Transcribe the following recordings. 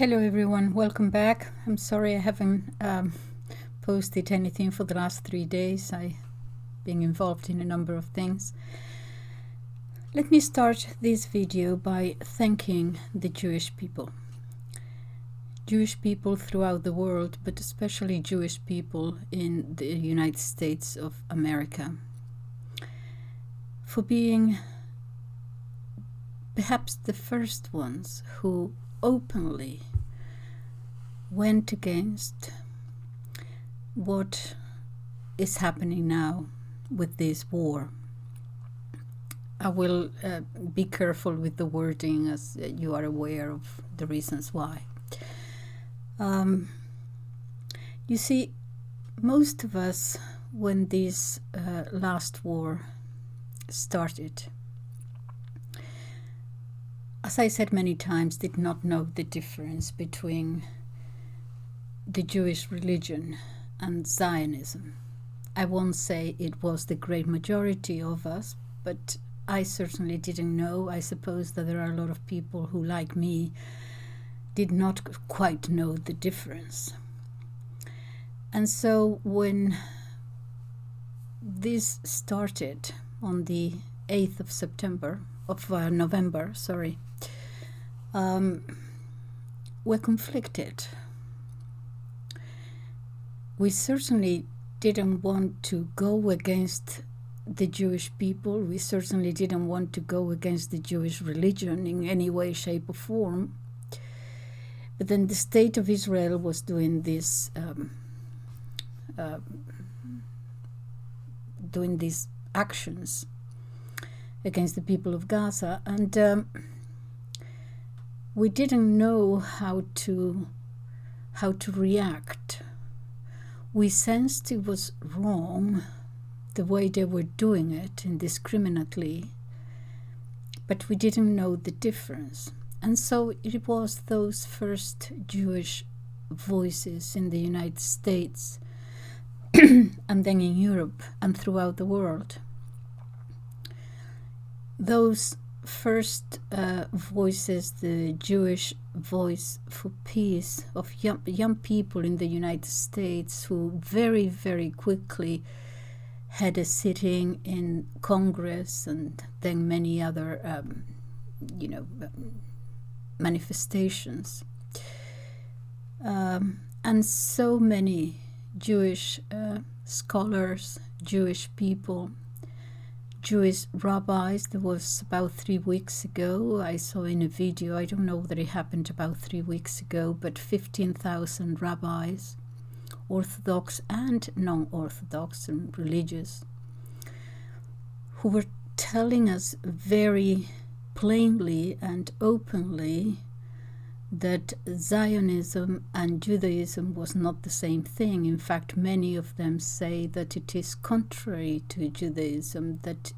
Hello everyone, welcome back. I'm sorry I haven't posted anything for the last 3 days. I've been involved in a number of things. Let me start this video by thanking the Jewish people. Jewish people throughout the world, but especially Jewish people in the United States of America, for being perhaps the first ones who openly went against what is happening now with this war. I will be careful with the wording, as you are aware of the reasons why. You see, most of us, when this last war started, as I said many times, did not know the difference between the Jewish religion and Zionism. I won't say it was the great majority of us, but I certainly didn't know. I suppose that there are a lot of people who, like me, did not quite know the difference. And so when this started on the 8th of November, we're conflicted. We certainly didn't want to go against the Jewish people. We certainly didn't want to go against the Jewish religion in any way, shape, or form. But then the state of Israel was doing this, doing these actions against the people of Gaza, and we didn't know how to react. We sensed it was wrong, the way they were doing it indiscriminately, but we didn't know the difference. And so it was those first Jewish voices in the United States and then in Europe and throughout the world. Those first voices, the Jewish voice for peace of young people in the United States, who very, very quickly had a sitting in Congress and then many other, manifestations. And so many Jewish scholars, Jewish people, Jewish rabbis. There was about 3 weeks ago, I saw in a video, I don't know whether it happened about 3 weeks ago, but 15,000 rabbis, Orthodox and non-Orthodox and religious, who were telling us very plainly and openly that Zionism and Judaism was not the same thing. In fact, many of them say that it is contrary to Judaism, that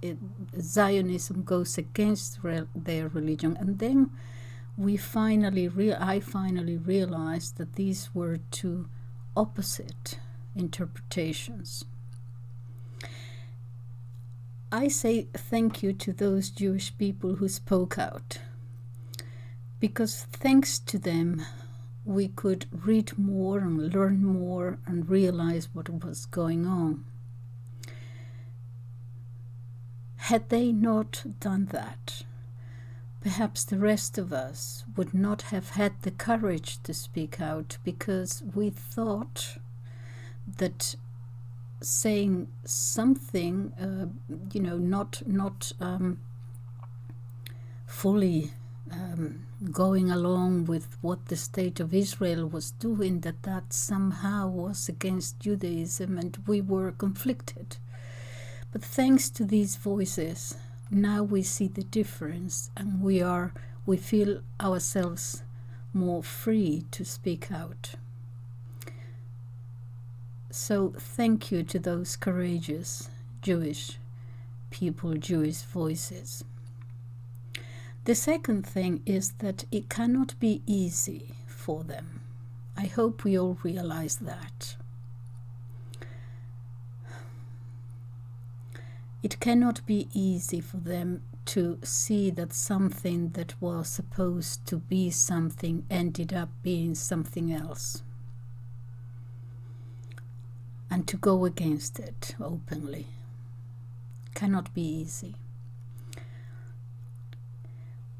Zionism goes against their religion. And then I finally realized that these were two opposite interpretations. I say thank you to those Jewish people who spoke out, because thanks to them we could read more and learn more and realize what was going on. Had they not done that, perhaps the rest of us would not have had the courage to speak out, because we thought that saying something, not fully going along with what the state of Israel was doing, that somehow was against Judaism, and we were conflicted. But thanks to these voices, now we see the difference, and we feel ourselves more free to speak out. So thank you to those courageous Jewish people, Jewish voices. The second thing is that it cannot be easy for them. I hope we all realize that. It cannot be easy for them to see that something that was supposed to be something ended up being something else, and to go against it openly cannot be easy.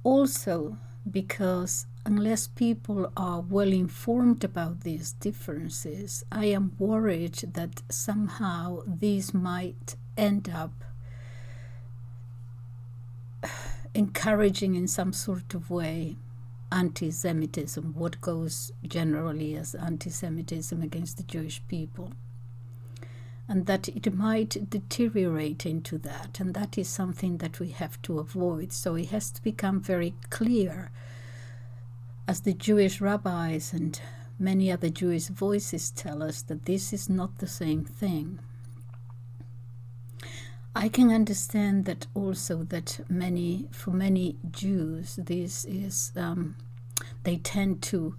Also, because unless people are well informed about these differences, I am worried that somehow these might end up encouraging in some sort of way anti-Semitism, what goes generally as anti-Semitism against the Jewish people, and that it might deteriorate into that, and that is something that we have to avoid. So it has to become very clear, as the Jewish rabbis and many other Jewish voices tell us, that this is not the same thing. I can understand that also, that for many Jews, this is they tend to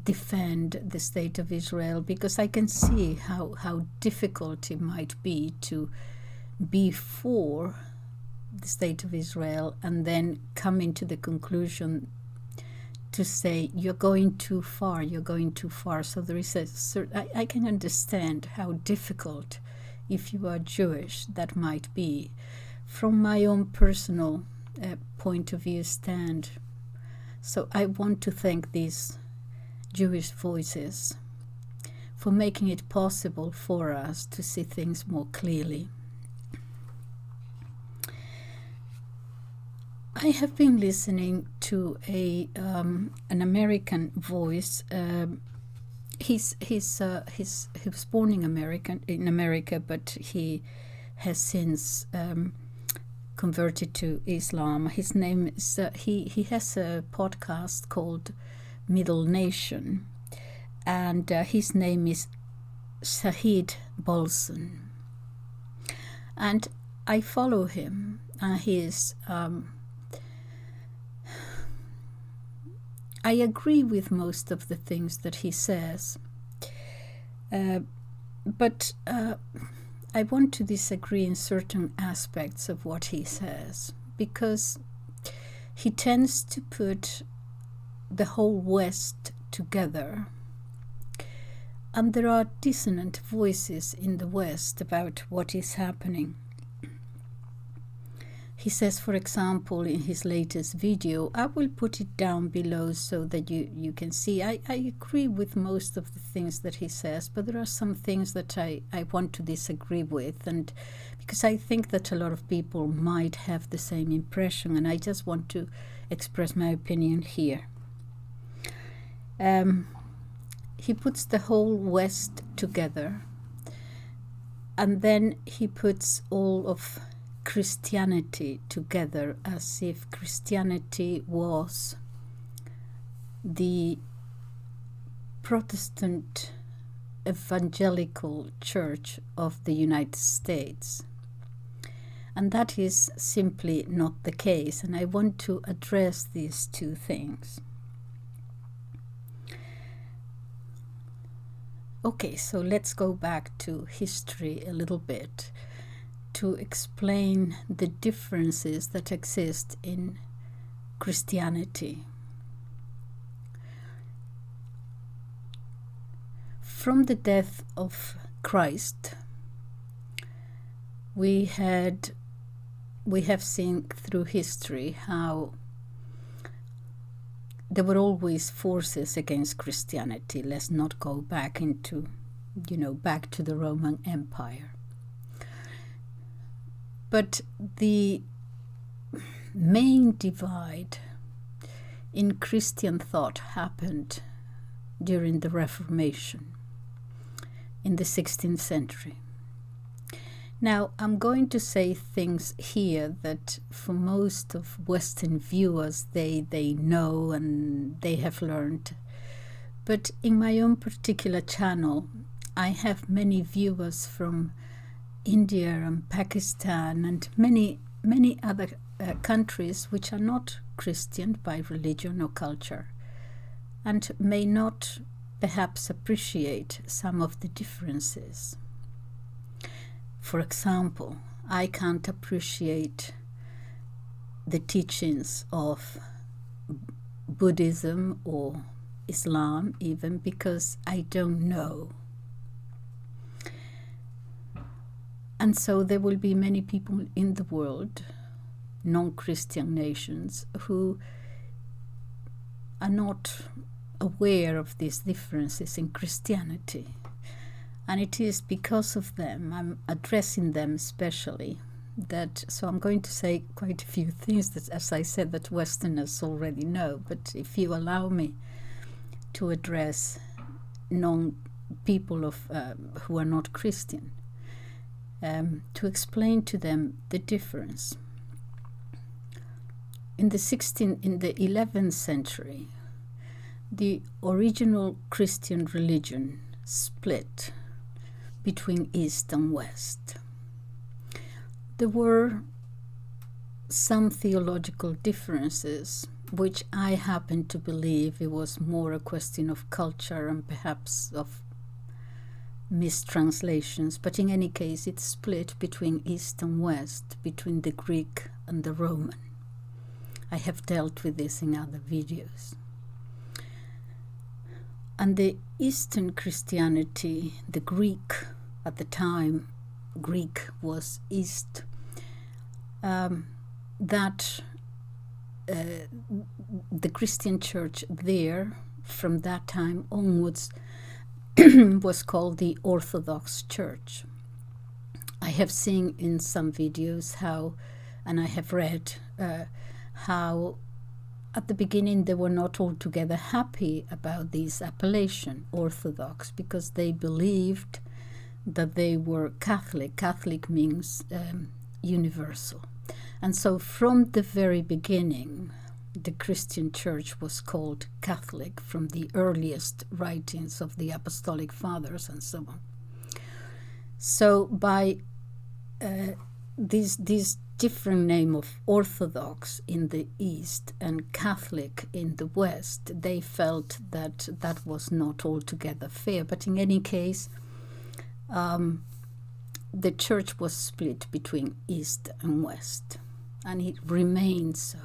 defend the state of Israel, because I can see how difficult it might be to be for the state of Israel and then coming to the conclusion to say, you're going too far. So there is I can understand how difficult, if you are Jewish, that might be. From my own personal point of view stand. So I want to thank these Jewish voices for making it possible for us to see things more clearly. I have been listening to an American voice. He was born in America, but he has since converted to Islam. His name is he has a podcast called Middle Nation, and his name is Shahid Bolson, and I follow him. He is. I agree with most of the things that he says, but I want to disagree in certain aspects of what he says, because he tends to put the whole West together, and there are dissonant voices in the West about what is happening. He says, for example, in his latest video, I will put it down below so that you can see. I agree with most of the things that he says, but there are some things that I want to disagree with, and because I think that a lot of people might have the same impression, and I just want to express my opinion here. He puts the whole West together, and then he puts all of Christianity together, as if Christianity was the Protestant evangelical church of the United States. And that is simply not the case, and I want to address these two things. Okay, so let's go back to history a little bit to explain the differences that exist in Christianity. From the death of Christ, we have seen through history how there were always forces against Christianity. Let's not go back into, back to the Roman Empire. But the main divide in Christian thought happened during the Reformation in the 16th century. Now, I'm going to say things here that for most of Western viewers, they know and they have learned. But in my own particular channel, I have many viewers from India and Pakistan and many other countries which are not Christian by religion or culture, and may not perhaps appreciate some of the differences. For example, I can't appreciate the teachings of Buddhism or Islam even, because I don't know. And so there will be many people in the world, non-Christian nations, who are not aware of these differences in Christianity. And it is because of them, I'm addressing them especially, so I'm going to say quite a few things that, as I said, that Westerners already know. But if you allow me to address people who are not Christian, to explain to them the difference. In the 11th century, the original Christian religion split between East and West. There were some theological differences, which I happen to believe it was more a question of culture and perhaps of mistranslations, but in any case it split between East and West, between the Greek and the Roman. I have dealt with this in other videos. And the Eastern Christianity, the Greek, at the time Greek was East, the Christian church there from that time onwards was called the Orthodox Church. I have seen in some videos how, and I have read how at the beginning they were not altogether happy about this appellation, Orthodox, because they believed that they were Catholic. Catholic means universal. And so from the very beginning, the Christian church was called Catholic, from the earliest writings of the Apostolic Fathers and so on. So by this different name of Orthodox in the East and Catholic in the West, they felt that that was not altogether fair. But in any case, the church was split between East and West, and it remained so.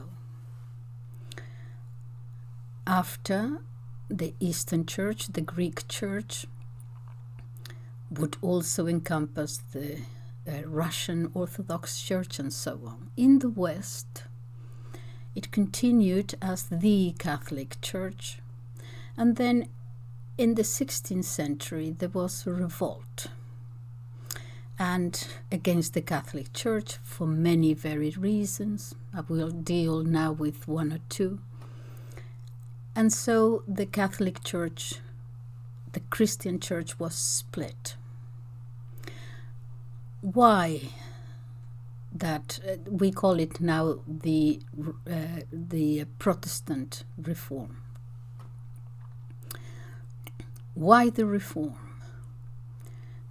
After the Eastern Church, the Greek Church would also encompass the Russian Orthodox Church and so on. In the West, it continued as the Catholic Church, and then in the 16th century there was a revolt and against the Catholic Church for many varied reasons. I will deal now with one or two. And so the Catholic Church, the Christian Church, was split. Why that? We call it now the Protestant Reform. Why the Reform?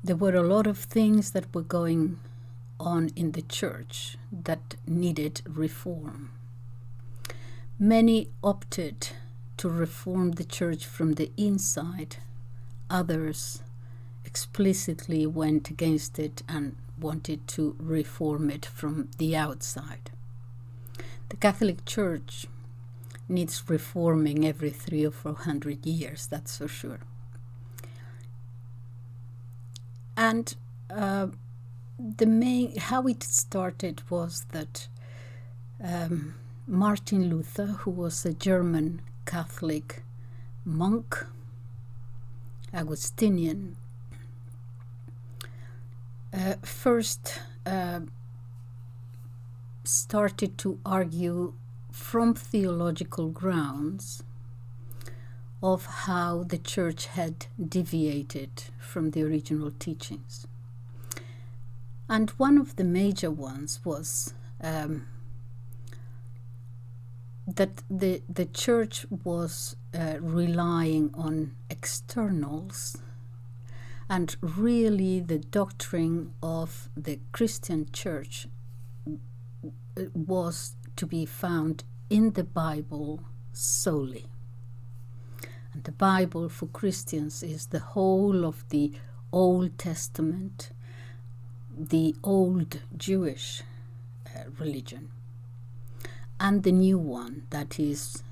There were a lot of things that were going on in the church that needed reform. Many opted to reform the church from the inside. Others explicitly went against it and wanted to reform it from the outside. The Catholic Church needs reforming every 300 or 400 years, that's for sure. And how it started was that Martin Luther, who was a German Catholic monk, Augustinian, first started to argue from theological grounds of how the church had deviated from the original teachings. And one of the major ones was that the church was relying on externals, and really the doctrine of the Christian church was to be found in the Bible solely. And the Bible for Christians is the whole of the Old Testament, the old Jewish religion and the new one that is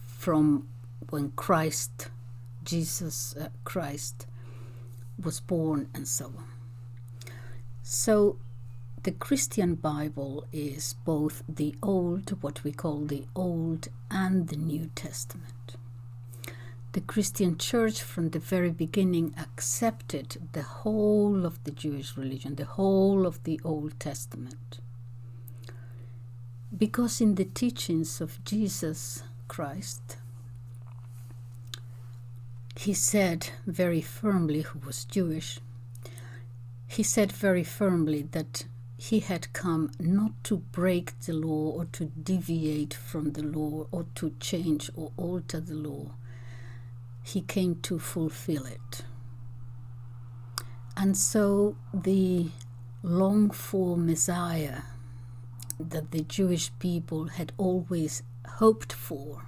from when Jesus Christ was born and so on. So the Christian Bible is both the old, what we call the Old, and the New Testament. The Christian Church from the very beginning accepted the whole of the Jewish religion, the whole of the Old Testament. Because in the teachings of Jesus Christ, he said very firmly, who was Jewish, he said very firmly that he had come not to break the law or to deviate from the law or to change or alter the law. He came to fulfill it. And so the long-for Messiah that the Jewish people had always hoped for,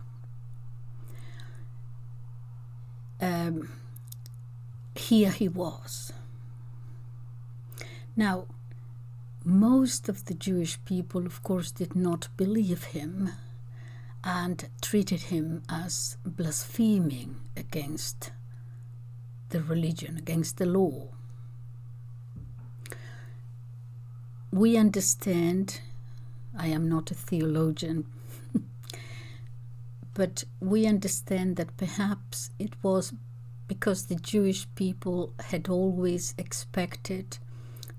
here he was. Now, most of the Jewish people, of course, did not believe him and treated him as blaspheming against the religion, against the law. We understand, I am not a theologian, but we understand that perhaps it was because the Jewish people had always expected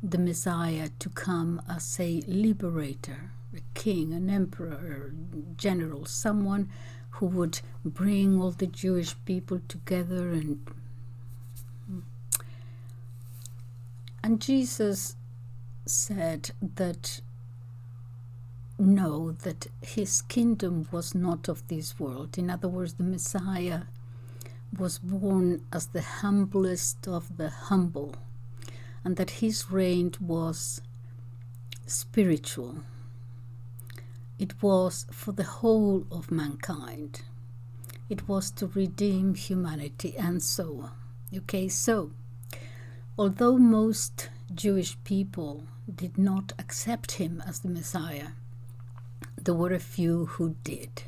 the Messiah to come as a liberator, a king, an emperor, a general, someone who would bring all the Jewish people together. And Jesus said that no, that his kingdom was not of this world. In other words, the Messiah was born as the humblest of the humble, and that his reign was spiritual. It was for the whole of mankind. It was to redeem humanity and so on. Okay, so although most Jewish people did not accept him as the Messiah, there were a few who did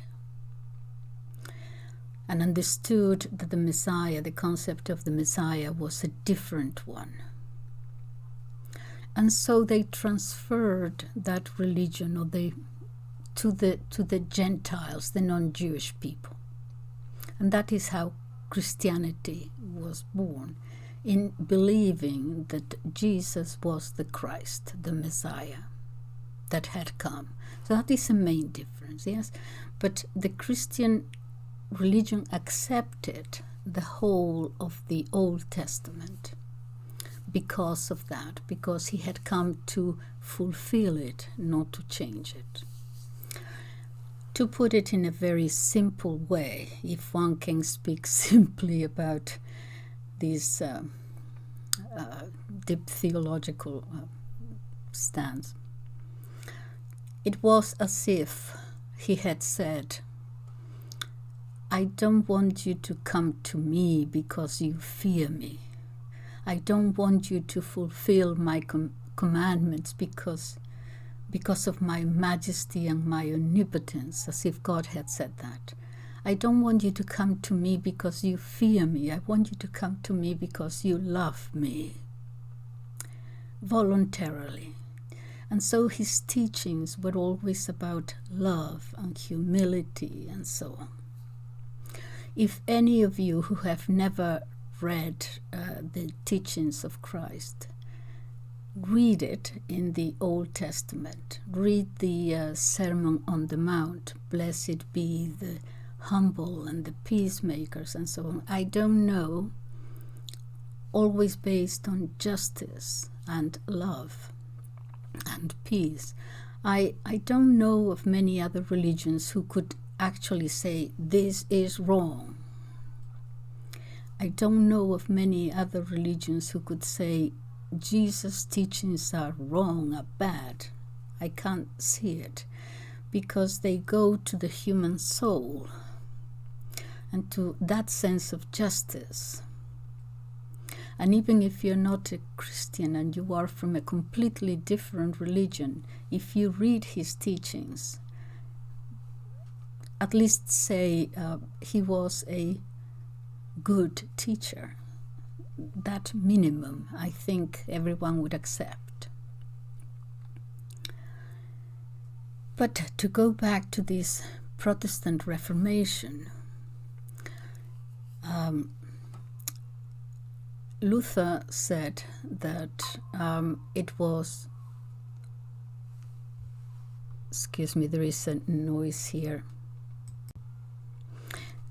and understood that the Messiah, the concept of the Messiah, was a different one. And so they transferred that religion to the Gentiles, the non-Jewish people. And that is how Christianity was born, in believing that Jesus was the Christ, the Messiah that had come. So that is a main difference, yes. But the Christian religion accepted the whole of the Old Testament because of that, because he had come to fulfill it, not to change it. To put it in a very simple way, if one can speak simply about these deep theological stance, it was as if he had said, I don't want you to come to me because you fear me. I don't want you to fulfill my commandments because of my majesty and my omnipotence, as if God had said that. I don't want you to come to me because you fear me. I want you to come to me because you love me voluntarily. And so his teachings were always about love and humility and so on. If any of you who have never read the teachings of Christ, read it in the Old Testament. Read the Sermon on the Mount, blessed be the humble and the peacemakers and so on. I don't know, always based on justice and love and peace. I don't know of many other religions who could actually say this is wrong. I don't know of many other religions who could say Jesus' teachings are wrong, are bad. I can't see it, because they go to the human soul and to that sense of justice. And even if you're not a Christian and you are from a completely different religion, if you read his teachings, at least say he was a good teacher. That minimum, I think everyone would accept. But to go back to this Protestant Reformation, Luther said that it was, excuse me, there is a noise here.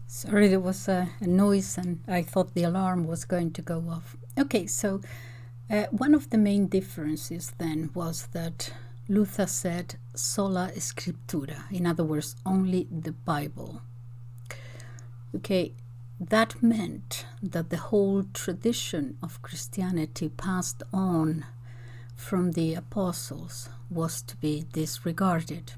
Sorry, there was a noise and I thought the alarm was going to go off. Okay, so one of the main differences then was that Luther said sola scriptura, in other words, only the Bible. Okay, that meant that the whole tradition of Christianity passed on from the apostles was to be disregarded.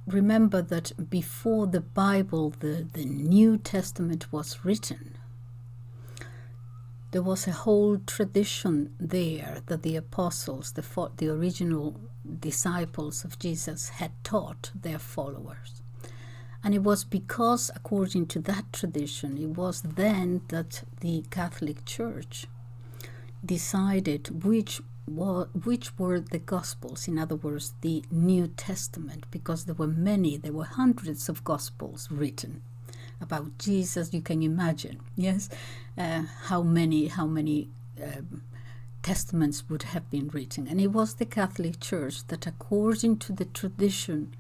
Remember that before the Bible, the New Testament was written, there was a whole tradition there that the apostles, the original disciples of Jesus, had taught their followers. And it was because, according to that tradition, it was then that the Catholic Church decided which were the Gospels, in other words, the New Testament, because there were hundreds of Gospels written about Jesus. You can imagine, yes, how many testaments would have been written. And it was the Catholic Church that, according to the tradition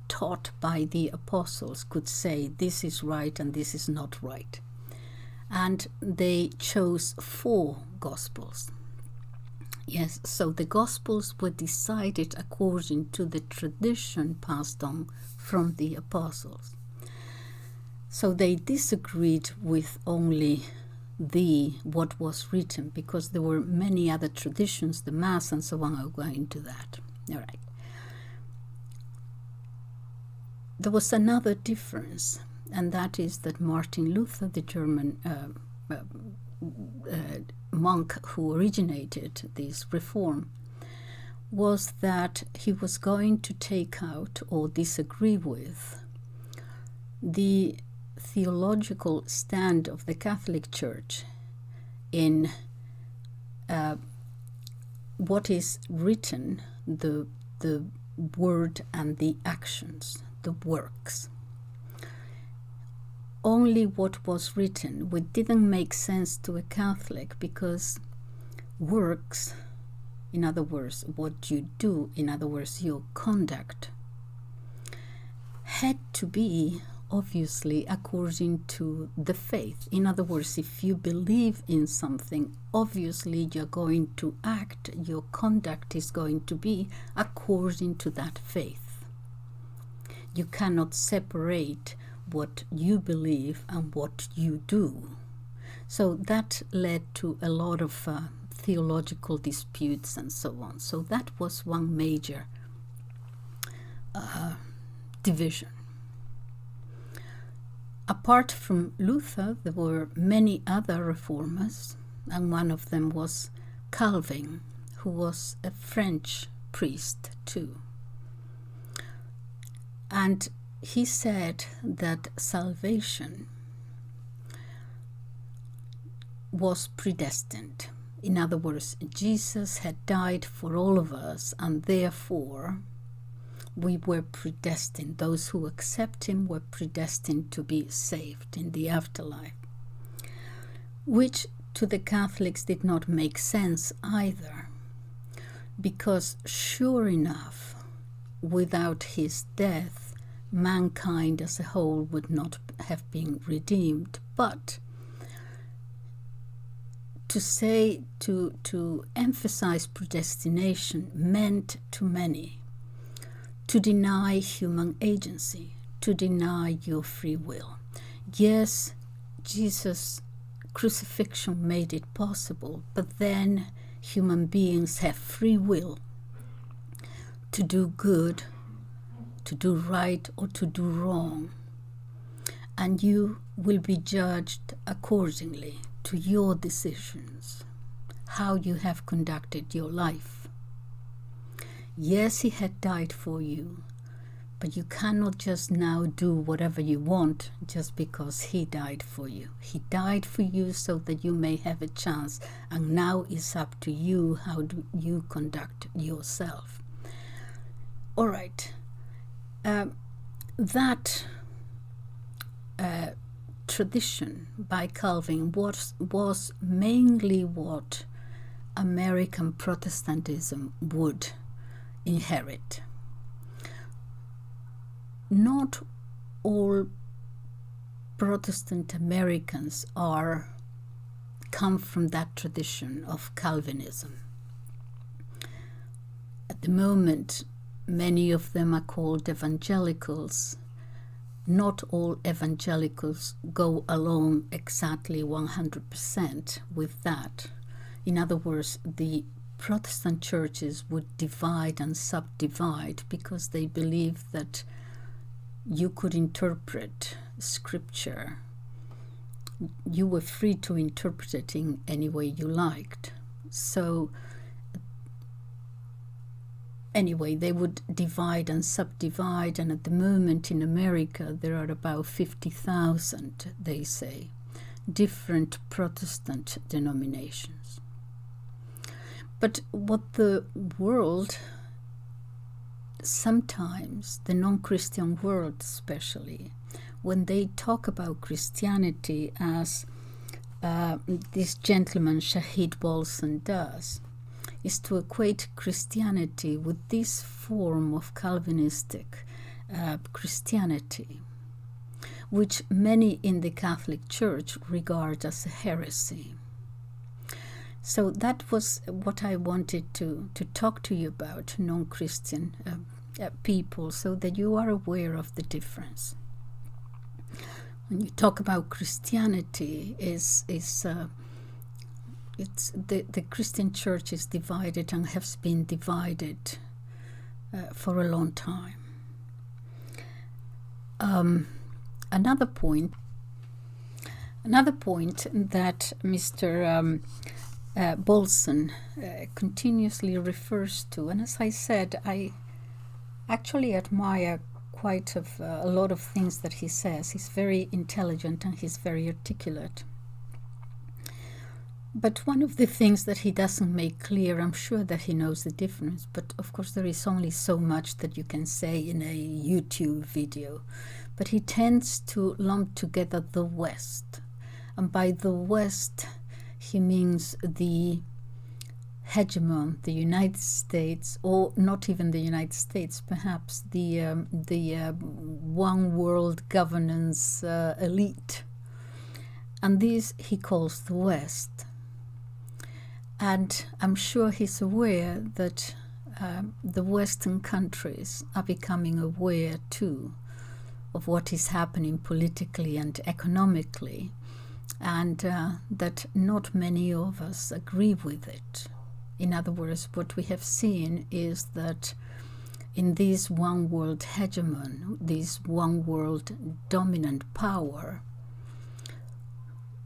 taught by the apostles, could say this is right and this is not right. And they chose 4 Gospels. Yes, so the Gospels were decided according to the tradition passed on from the apostles. So they disagreed with only what was written, because there were many other traditions, the Mass and so on. I'll go into that. All right. There was another difference, and that is that Martin Luther, the German monk who originated this reform, was that he was going to take out or disagree with the theological stand of the Catholic Church in what is written, the word and the actions, the works. Only what was written, which didn't make sense to a Catholic, because works, in other words, what you do, in other words, your conduct, had to be obviously according to the faith. In other words, if you believe in something, obviously you're going to act, your conduct is going to be according to that faith. You cannot separate what you believe and what you do. So that led to a lot of theological disputes and so on. So that was one major division. Apart from Luther, there were many other reformers, and one of them was Calvin, who was a French priest too. And he said that salvation was predestined. In other words, Jesus had died for all of us, and therefore we were predestined. Those who accept him were predestined to be saved in the afterlife, which to the Catholics did not make sense either, because sure enough, without his death, mankind as a whole would not have been redeemed. But to emphasize predestination meant to many to deny human agency, to deny your free will. Yes, Jesus' crucifixion made it possible, but then human beings have free will to do good, to do right, or to do wrong. and you will be judged accordingly to your decisions, how you have conducted your life. Yes, he had died for you, but you cannot just now do whatever you want just because he died for you. He died for you so that you may have a chance, and now it's up to you how do you conduct yourself. All right. That tradition by Calvin was mainly what American Protestantism would inherit. Not all Protestant Americans come from that tradition of Calvinism. At the moment, many of them are called evangelicals. Not all evangelicals go along exactly 100% with that. In other words, the Protestant churches would divide and subdivide because they believe that you could interpret scripture. You were free to interpret it in any way you liked. So anyway, they would divide and subdivide, and at the moment in America there are about 50,000, they say, different Protestant denominations. But what the world, sometimes the non-Christian world especially, when they talk about Christianity as this gentleman Shahid Bolson does, is to equate Christianity with this form of Calvinistic Christianity, which many in the Catholic Church regard as a heresy. So that was what I wanted to talk to you about, non-Christian people, so that you are aware of the difference. When you talk about Christianity, it's the Christian church is divided and has been divided for a long time. Another point that Mr. Bolson continuously refers to, and as I said, I actually admire quite a lot of things that he says. He's very intelligent and he's very articulate. But one of the things that he doesn't make clear, I'm sure that he knows the difference, but of course there is only so much that you can say in a YouTube video. But he tends to lump together the West. And by the West, he means the hegemon, the United States, or not even the United States, perhaps the one world governance elite. And this he calls the West. And I'm sure he's aware that the Western countries are becoming aware too of what is happening politically and economically, and that not many of us agree with it. In other words, what we have seen is that in this one world hegemon, this one world dominant power,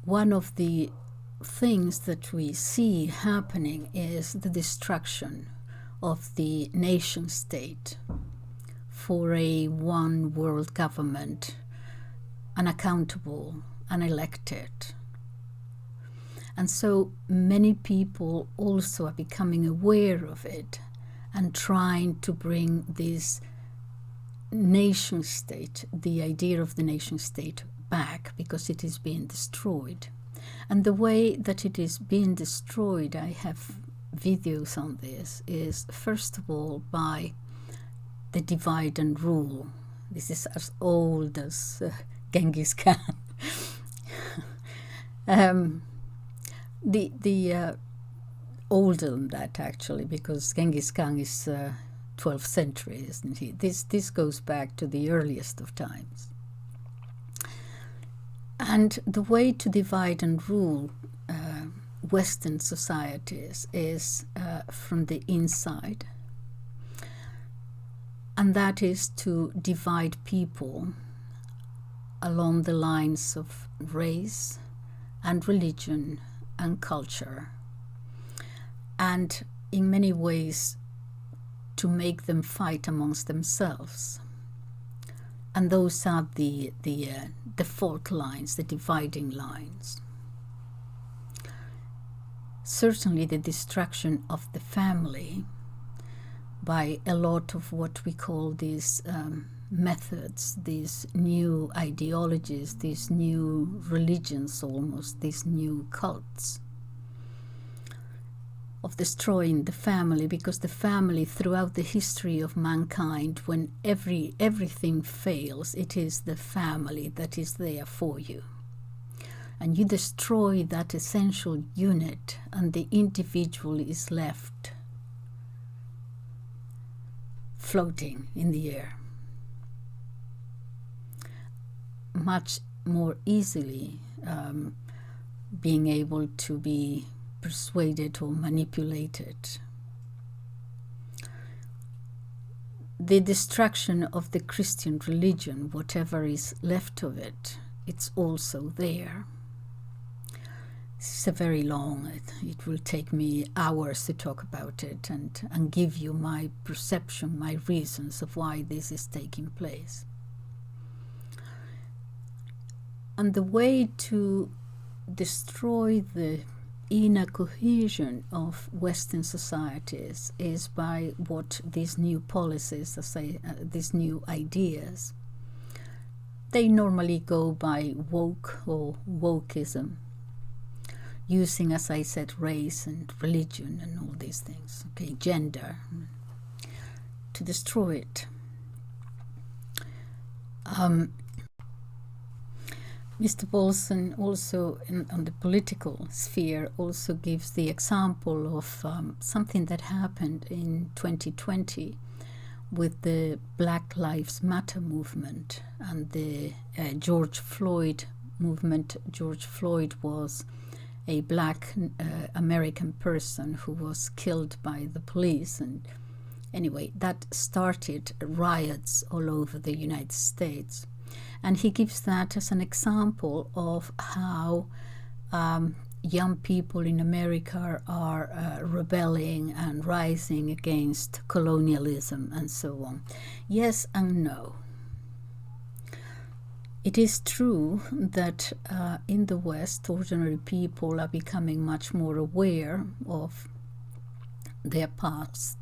one of the things that we see happening is the destruction of the nation state for a one world government, unaccountable, unelected. And so many people also are becoming aware of it and trying to bring this nation state, the idea of the nation state, back, because it is being destroyed. And the way that it is being destroyed, I have videos on this, is first of all by the divide and rule. This is as old as Genghis Khan. Older than that, actually, because Genghis Khan is 12th century, isn't he? This goes back to the earliest of times. And the way to divide and rule Western societies is from the inside. And that is to divide people along the lines of race and religion and culture, and in many ways to make them fight amongst themselves. And those are the fault lines, the dividing lines. Certainly the destruction of the family by a lot of what we call these methods, these new ideologies, these new religions almost, these new cults, of destroying the family, because the family throughout the history of mankind, when everything fails, it is the family that is there for you. And you destroy that essential unit and the individual is left floating in the air. Much more easily being able to be persuaded or manipulated. The destruction of the Christian religion, whatever is left of it, it's also there. This is very long, it will take me hours to talk about it and give you my perception, my reasons of why this is taking place. And the way to destroy the inner cohesion of Western societies is by what these new policies, these new ideas, they normally go by woke or wokeism, using, as I said, race and religion and all these things, okay, gender, to destroy it. Mr. Bolson also, on the political sphere, also gives the example of something that happened in 2020 with the Black Lives Matter movement and the George Floyd movement. George Floyd was a black American person who was killed by the police, and anyway, that started riots all over the United States. And he gives that as an example of how young people in America are rebelling and rising against colonialism and so on. Yes and no. It is true that in the West, ordinary people are becoming much more aware of their past.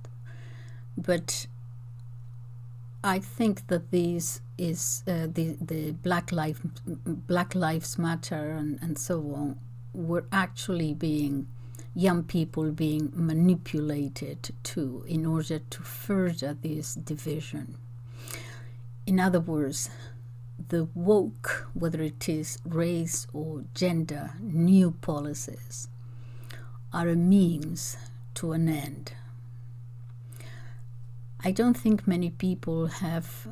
But I think that this is the Black Lives Matter and so on were actually being young people being manipulated to in order to further this division. In other words, the woke, whether it is race or gender, new policies are a means to an end. I don't think many people have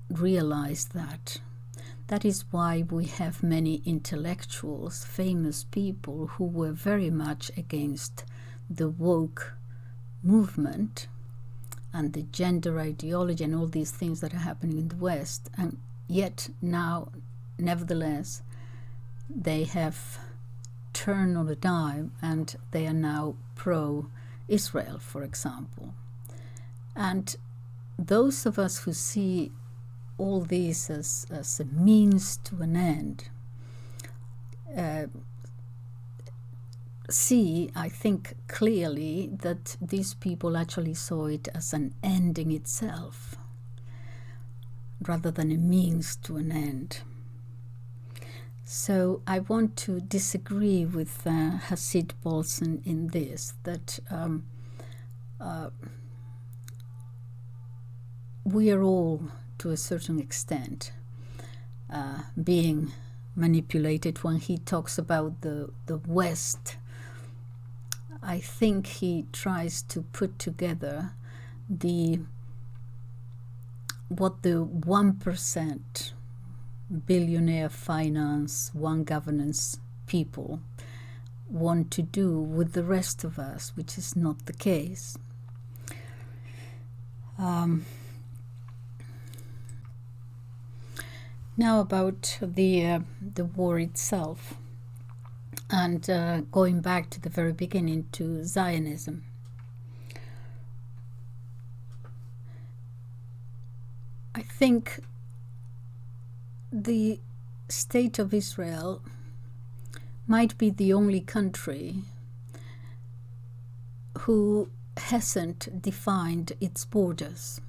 realized that. That is why we have many intellectuals, famous people who were very much against the woke movement and the gender ideology and all these things that are happening in the West. And yet now, nevertheless, they have turned on a dime and they are now pro-Israel, for example. And those of us who see all these as a means to an end see, I think, clearly that these people actually saw it as an end in itself rather than a means to an end. So I want to disagree with Shahid Bolson in this, that we are all, to a certain extent, being manipulated. When he talks about the West, I think he tries to put together what the 1% billionaire finance, one governance people want to do with the rest of us, which is not the case. Now about the war itself, and going back to the very beginning, to Zionism. I think the state of Israel might be the only country who hasn't defined its borders.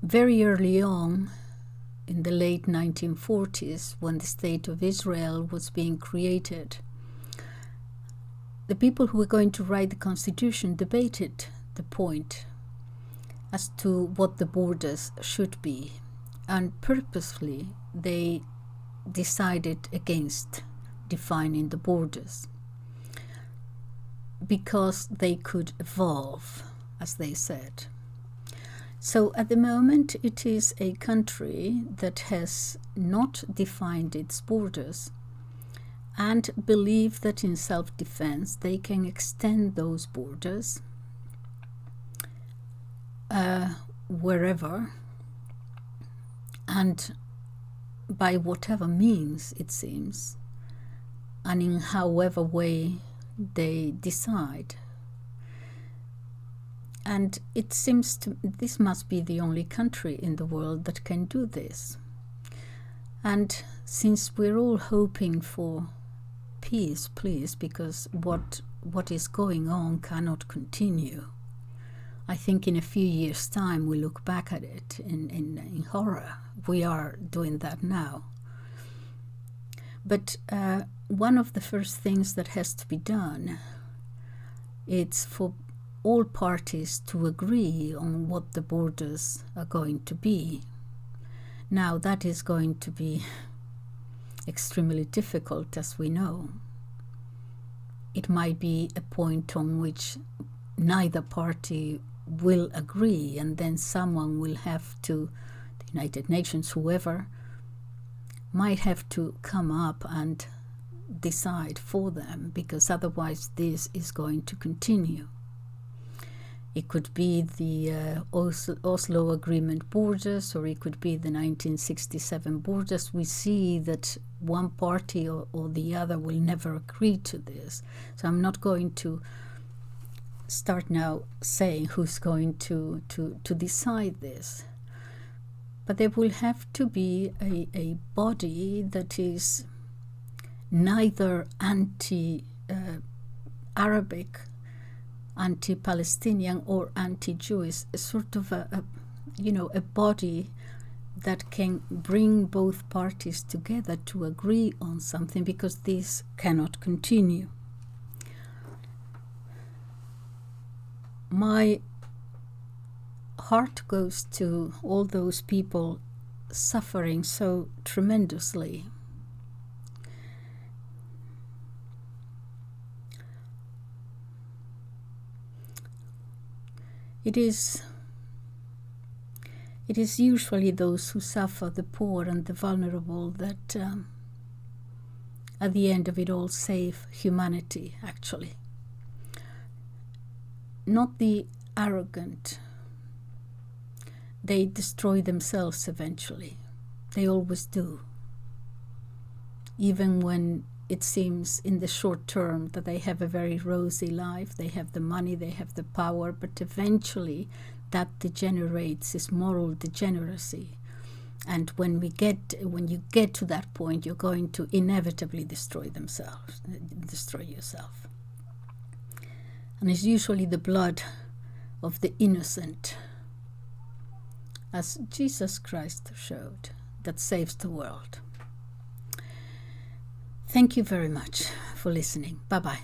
Very early on, in the late 1940s, when the State of Israel was being created, the people who were going to write the Constitution debated the point as to what the borders should be, and purposefully they decided against defining the borders because they could evolve, as they said. So at the moment, it is a country that has not defined its borders and believe that in self-defense they can extend those borders wherever and by whatever means, it seems, and in however way they decide. And it seems to this must be the only country in the world that can do this. And since we're all hoping for peace, please, because what is going on cannot continue. I think in a few years' time we look back at it in horror. We are doing that now. But one of the first things that has to be done, it's for all parties to agree on what the borders are going to be. Now that is going to be extremely difficult, as we know. It might be a point on which neither party will agree, and then someone will have to, the United Nations, whoever, might have to come up and decide for them, because otherwise this is going to continue. It could be the Oslo Agreement borders, or it could be the 1967 borders. We see that one party or the other will never agree to this. So I'm not going to start now saying who's going to decide this. But there will have to be a body that is neither anti-Arabic, anti-Palestinian or anti-Jewish, a sort of a body that can bring both parties together to agree on something, because this cannot continue. My heart goes to all those people suffering so tremendously. It is usually those who suffer, the poor and the vulnerable, that at the end of it all save humanity, actually. Not the arrogant. They destroy themselves eventually. They always do. Even when it seems in the short term that they have a very rosy life, they have the money, they have the power, but eventually that degenerates, is moral degeneracy. And when you get to that point, you're going to inevitably destroy yourself. And it's usually the blood of the innocent, as Jesus Christ showed, that saves the world. Thank you very much for listening. Bye-bye.